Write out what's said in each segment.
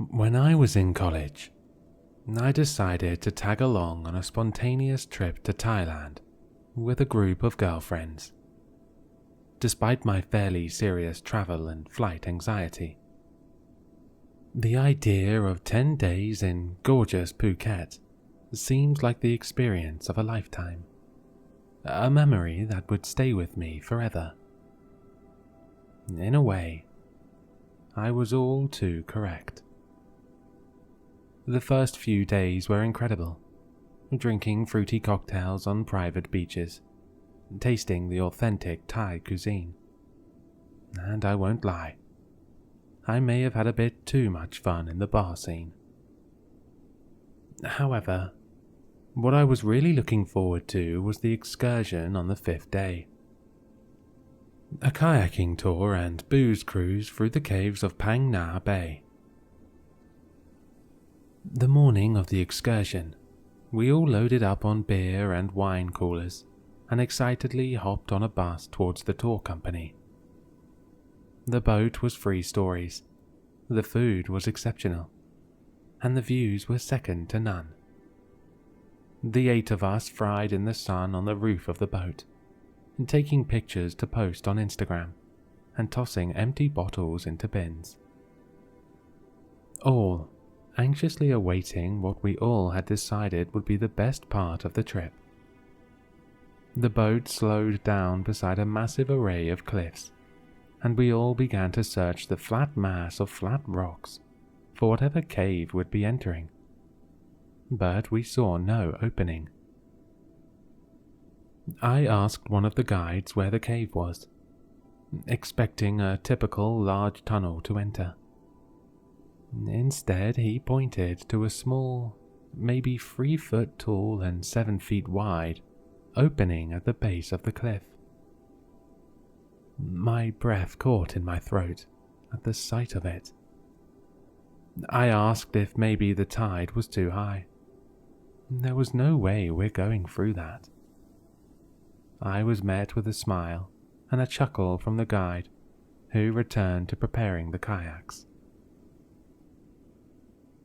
When I was in college, I decided to tag along on a spontaneous trip to Thailand with a group of girlfriends. Despite my fairly serious travel and flight anxiety, the idea of 10 days in gorgeous Phuket seemed like the experience of a lifetime, a memory that would stay with me forever. In a way, I was all too correct. The first few days were incredible, drinking fruity cocktails on private beaches, tasting the authentic Thai cuisine. And I won't lie, I may have had a bit too much fun in the bar scene. However, what I was really looking forward to was the excursion on the 5th day. A kayaking tour and booze cruise through the caves of Phang Nga Bay. The morning of the excursion, we all loaded up on beer and wine coolers and excitedly hopped on a bus towards the tour company. The boat was 3 stories, the food was exceptional, and the views were second to none. The 8 of us fried in the sun on the roof of the boat, taking pictures to post on Instagram and tossing empty bottles into bins. All anxiously awaiting what we all had decided would be the best part of the trip. The boat slowed down beside a massive array of cliffs, and we all began to search the flat mass of flat rocks for whatever cave we'd be entering. But we saw no opening. I asked one of the guides where the cave was, expecting a typical large tunnel to enter. Instead, he pointed to a small, maybe 3 foot tall and 7 feet wide, opening at the base of the cliff. My breath caught in my throat at the sight of it. I asked if maybe the tide was too high. There was no way we're going through that. I was met with a smile and a chuckle from the guide, who returned to preparing the kayaks.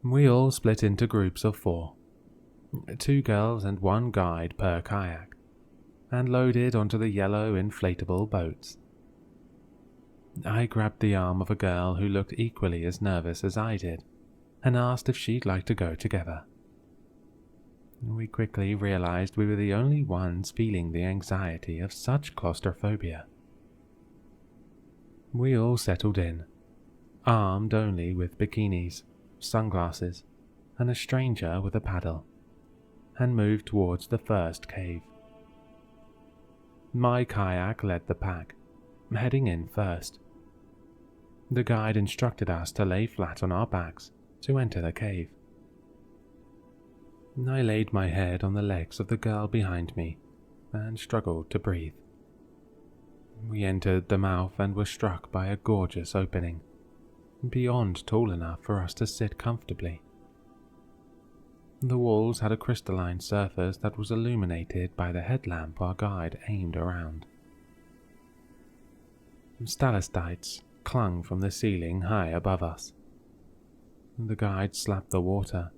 We all split into groups of 4, 2 girls and 1 guide per kayak, and loaded onto the yellow inflatable boats. I grabbed the arm of a girl who looked equally as nervous as I did, and asked if she'd like to go together. We quickly realized we were the only ones feeling the anxiety of such claustrophobia. We all settled in, armed only with bikinis, sunglasses, and a stranger with a paddle, and moved towards the first cave. My kayak led the pack, heading in first. The guide instructed us to lay flat on our backs to enter the cave. I laid my head on the legs of the girl behind me and struggled to breathe. We entered the mouth and were struck by a gorgeous opening, beyond tall enough for us to sit comfortably. The walls had a crystalline surface that was illuminated by the headlamp our guide aimed around. Stalactites clung from the ceiling high above us. The guide slapped the water,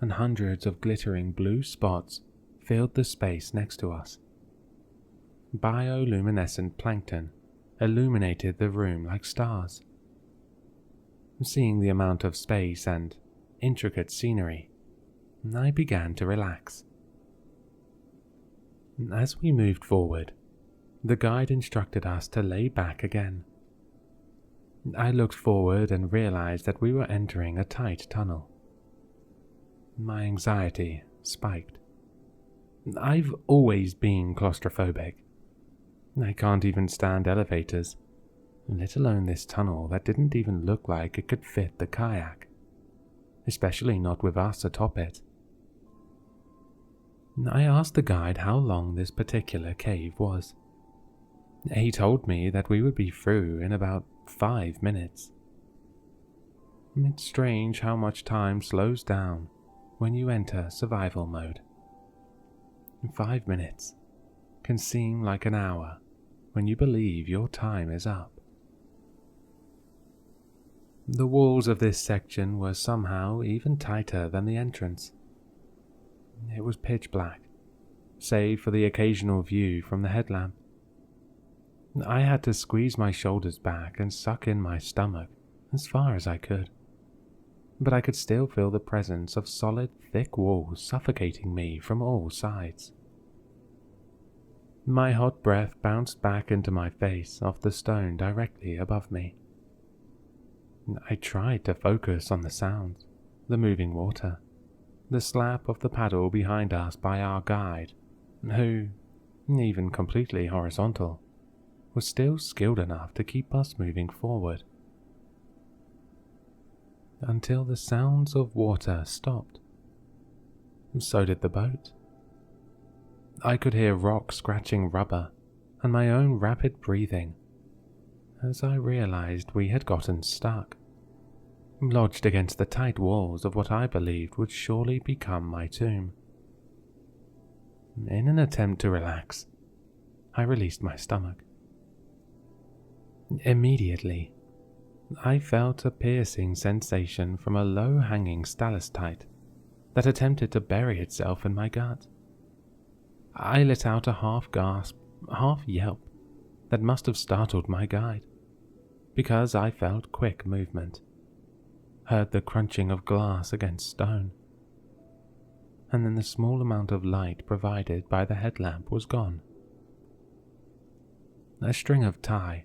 and hundreds of glittering blue spots filled the space next to us. Bioluminescent plankton illuminated the room like stars. Seeing the amount of space and intricate scenery, I began to relax. As we moved forward, the guide instructed us to lay back again. I looked forward and realized that we were entering a tight tunnel. My anxiety spiked. I've always been claustrophobic. I can't even stand elevators, let alone this tunnel that didn't even look like it could fit the kayak, especially not with us atop it. I asked the guide how long this particular cave was. He told me that we would be through in about 5 minutes. It's strange how much time slows down when you enter survival mode. 5 minutes can seem like an hour when you believe your time is up. The walls of this section were somehow even tighter than the entrance. It was pitch black, save for the occasional view from the headlamp. I had to squeeze my shoulders back and suck in my stomach as far as I could, but I could still feel the presence of solid, thick walls suffocating me from all sides. My hot breath bounced back into my face off the stone directly above me. I tried to focus on the sounds, the moving water, the slap of the paddle behind us by our guide, who, even completely horizontal, was still skilled enough to keep us moving forward. Until the sounds of water stopped. So did the boat. I could hear rocks scratching rubber and my own rapid breathing as I realized we had gotten stuck, lodged against the tight walls of what I believed would surely become my tomb. In an attempt to relax, I released my stomach. Immediately, I felt a piercing sensation from a low-hanging stalactite that attempted to bury itself in my gut. I let out a half-gasp, half-yelp that must have startled my guide, because I felt quick movement, heard the crunching of glass against stone, and then the small amount of light provided by the headlamp was gone. A string of Thai,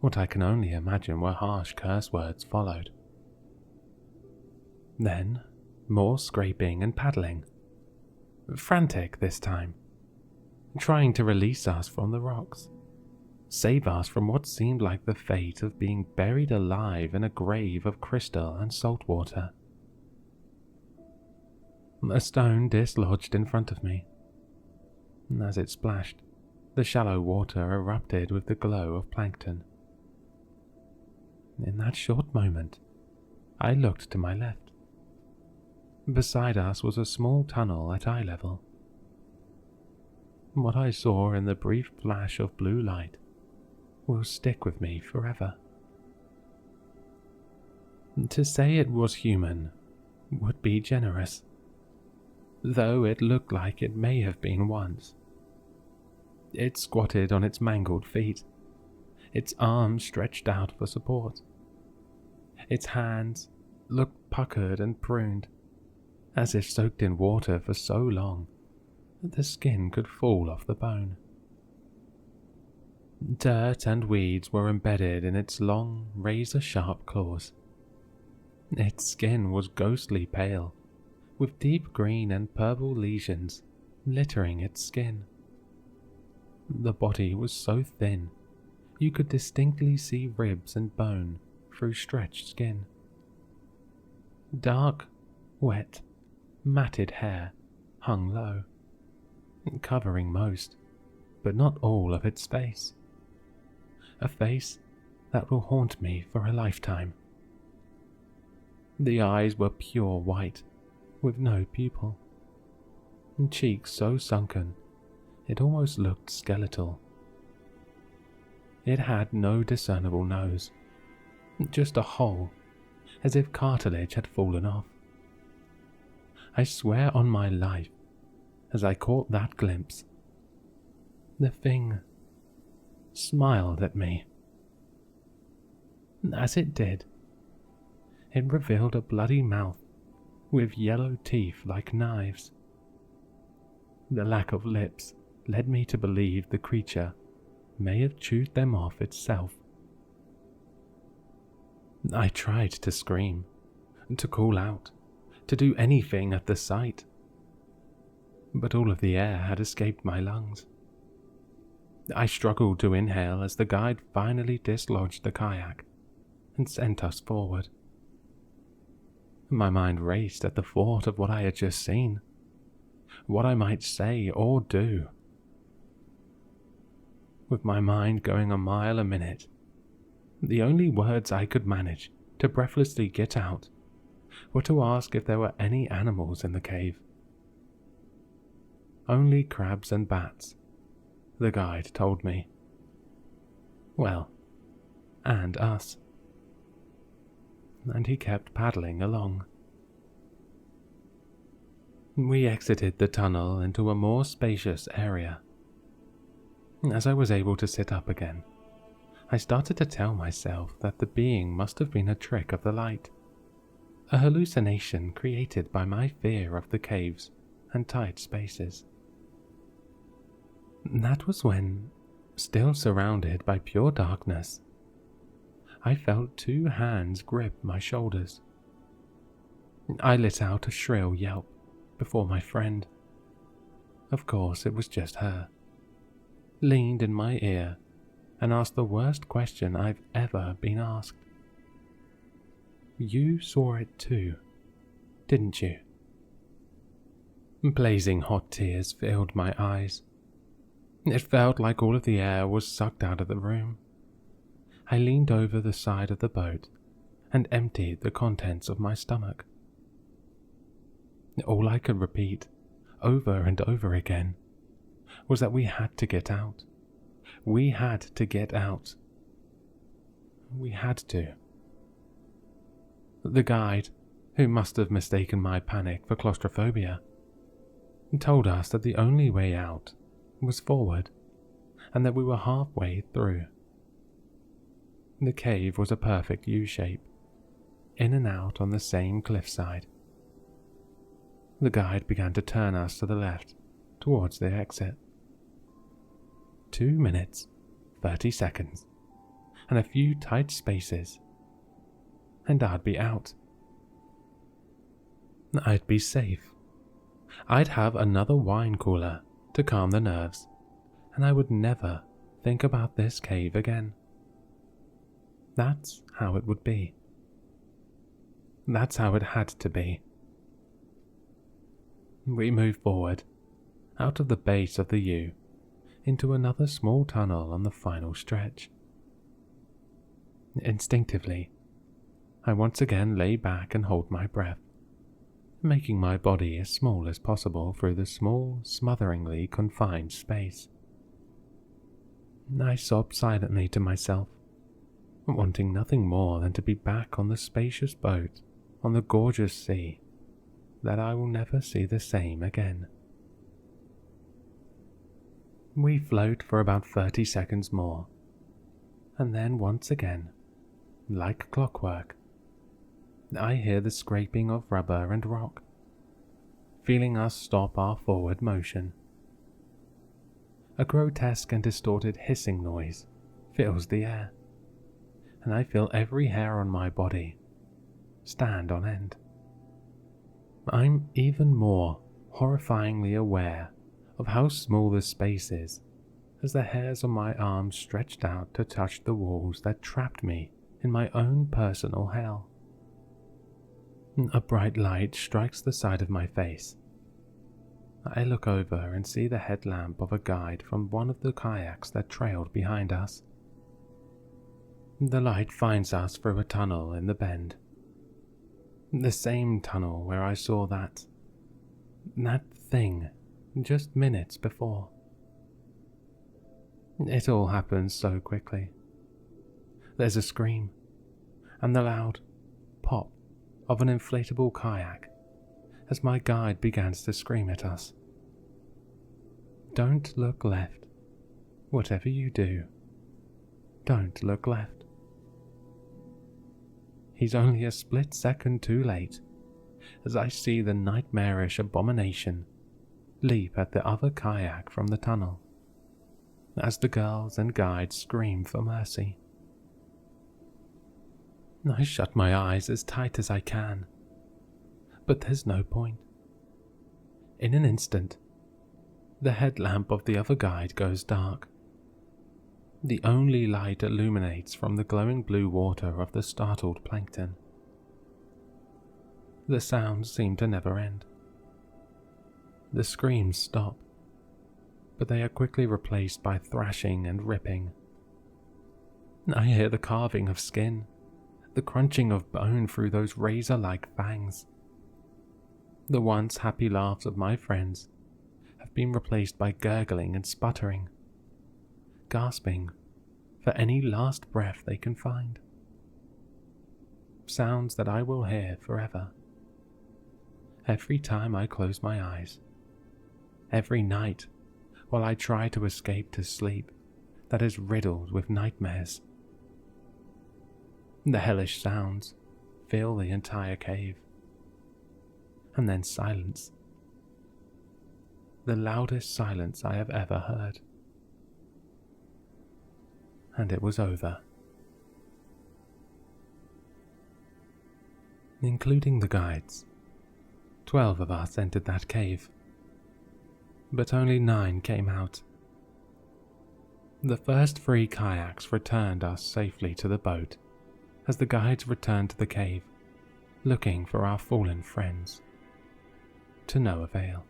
what I can only imagine were harsh curse words, followed. Then, more scraping and paddling. Frantic this time, trying to release us from the rocks, save us from what seemed like the fate of being buried alive in a grave of crystal and salt water. A stone dislodged in front of me. As it splashed, the shallow water erupted with the glow of plankton. In that short moment, I looked to my left. Beside us was a small tunnel at eye level. What I saw in the brief flash of blue light will stick with me forever. To say it was human would be generous, though it looked like it may have been once. It squatted on its mangled feet, its arms stretched out for support. Its hands looked puckered and pruned, as if soaked in water for so long that the skin could fall off the bone. Dirt and weeds were embedded in its long, razor-sharp claws. Its skin was ghostly pale, with deep green and purple lesions littering its skin. The body was so thin, you could distinctly see ribs and bone through stretched skin. Dark, wet, matted hair hung low, covering most, but not all of its face. A face that will haunt me for a lifetime. The eyes were pure white, with no pupil, and cheeks so sunken it almost looked skeletal. It had no discernible nose, just a hole, as if cartilage had fallen off. I swear on my life, as I caught that glimpse, the thing smiled at me. As it did, it revealed a bloody mouth with yellow teeth like knives. The lack of lips led me to believe the creature may have chewed them off itself. I tried to scream, to call out, to do anything at the sight, but all of the air had escaped my lungs. I struggled to inhale as the guide finally dislodged the kayak and sent us forward. My mind raced at the thought of what I had just seen, what I might say or do. With my mind going a mile a minute, the only words I could manage to breathlessly get out were to ask if there were any animals in the cave. Only crabs and bats, the guide told me. Well, and us. and he kept paddling along. We exited the tunnel into a more spacious area. As I was able to sit up again, I started to tell myself that the being must have been a trick of the light, a hallucination created by my fear of the caves and tight spaces. That was when, still surrounded by pure darkness, I felt two hands grip my shoulders. I let out a shrill yelp before my friend, of course it was just her, leaned in my ear and asked the worst question I've ever been asked. "You saw it too, didn't you?" Blazing hot tears filled my eyes. It felt like all of the air was sucked out of the room. I leaned over the side of the boat and emptied the contents of my stomach. All I could repeat, over and over again, was that we had to get out. We had to get out. We had to. The guide, who must have mistaken my panic for claustrophobia, told us that the only way out was forward, and that we were halfway through. The cave was a perfect U-shape, in and out on the same cliffside. The guide began to turn us to the left, towards the exit. 2 minutes, 30 seconds, and a few tight spaces, and I'd be out. I'd be safe. I'd have another wine cooler to calm the nerves, and I would never think about this cave again. That's how it would be. That's how it had to be. We moved forward, out of the base of the U, into another small tunnel on the final stretch. Instinctively, I once again lay back and held my breath, making my body as small as possible through the small, smotheringly confined space. I sobbed silently to myself, wanting nothing more than to be back on the spacious boat on the gorgeous sea that I will never see the same again. We float for about 30 seconds more, and then once again, like clockwork, I hear the scraping of rubber and rock, feeling us stop our forward motion. A grotesque and distorted hissing noise fills the air, and I feel every hair on my body stand on end. I'm even more horrifyingly aware of how small the space is as the hairs on my arms stretched out to touch the walls that trapped me in my own personal hell. A bright light strikes the side of my face. I look over and see the headlamp of a guide from one of the kayaks that trailed behind us. The light finds us through a tunnel in the bend. The same tunnel where I saw that thing just minutes before. It all happens so quickly. There's a scream, and the loud pop of an inflatable kayak as my guide begins to scream at us. Don't look left. Whatever you do, don't look left. He's only a split second too late as I see the nightmarish abomination leap at the other kayak from the tunnel as the girls and guides scream for mercy. I shut my eyes as tight as I can, but there's no point. In an instant, the headlamp of the other guide goes dark. The only light illuminates from the glowing blue water of the startled plankton. The sounds seem to never end. The screams stop, but they are quickly replaced by thrashing and ripping. I hear the carving of skin, the crunching of bone through those razor-like fangs. The once happy laughs of my friends have been replaced by gurgling and sputtering, gasping for any last breath they can find. sounds that I will hear forever. Every time I close my eyes, every night while I try to escape to sleep that is riddled with nightmares. The hellish sounds fill the entire cave. And then silence. The loudest silence I have ever heard. And it was over. Including the guides, 12 of us entered that cave, but only 9 came out. The first 3 kayaks returned us safely to the boat as the guides returned to the cave, looking for our fallen friends. To no avail.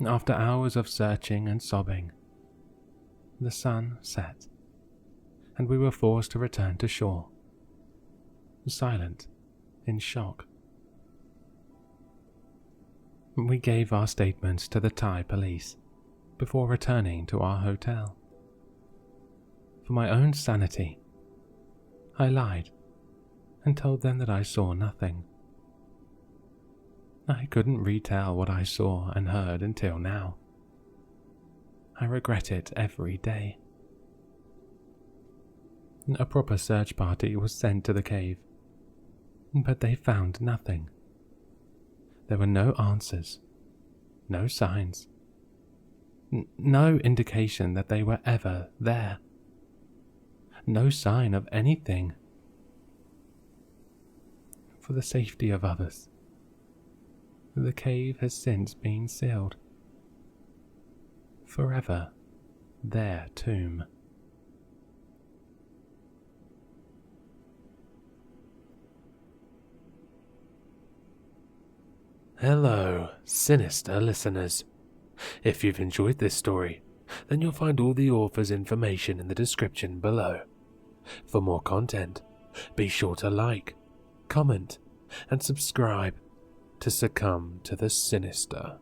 After hours of searching and sobbing, the sun set, and we were forced to return to shore, silent, in shock. We gave our statements to the Thai police before returning to our hotel. For my own sanity, I lied and told them that I saw nothing. I couldn't retell what I saw and heard until now. I regret it every day. A proper search party was sent to the cave, but they found nothing. There were no answers, no signs, no indication that they were ever there. No sign of anything. For the safety of others, the cave has since been sealed. Forever their tomb. Hello, Sinister listeners. If you've enjoyed this story, then you'll find all the author's information in the description below. For more content, be sure to like, comment, and subscribe to succumb to the sinister.